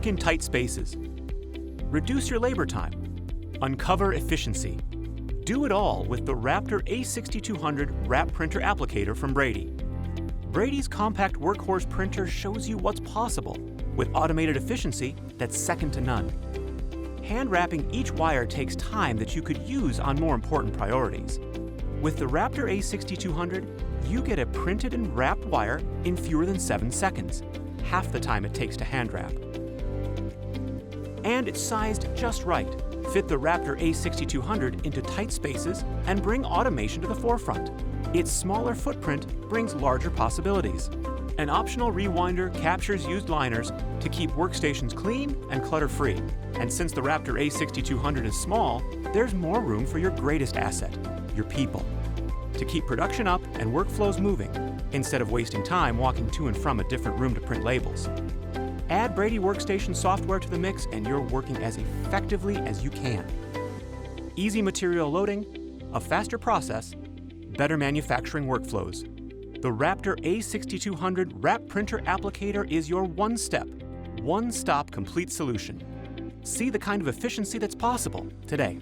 Work in tight spaces. Reduce your labor time. Uncover efficiency. Do it all with the Wraptor A6200 Wrap Printer Applicator from Brady. Brady's compact workhorse printer shows you what's possible with automated efficiency that's second to none. Hand wrapping each wire takes time that you could use on more important priorities. With the Wraptor A6200, you get a printed and wrapped wire in fewer than 7 seconds, half the time it takes to hand wrap. And it's sized just right. Fit the Wraptor A6200 into tight spaces and bring automation to the forefront. Its smaller footprint brings larger possibilities. An optional rewinder captures used liners to keep workstations clean and clutter-free. And since the Wraptor A6200 is small, there's more room for your greatest asset, your people, to keep production up and workflows moving, instead of wasting time walking to and from a different room to print labels. Add Brady Workstation software to the mix and you're working as effectively as you can. Easy material loading, a faster process, better manufacturing workflows. The Wraptor A6200 Wrap Printer Applicator is your one-stop complete solution. See the kind of efficiency that's possible today.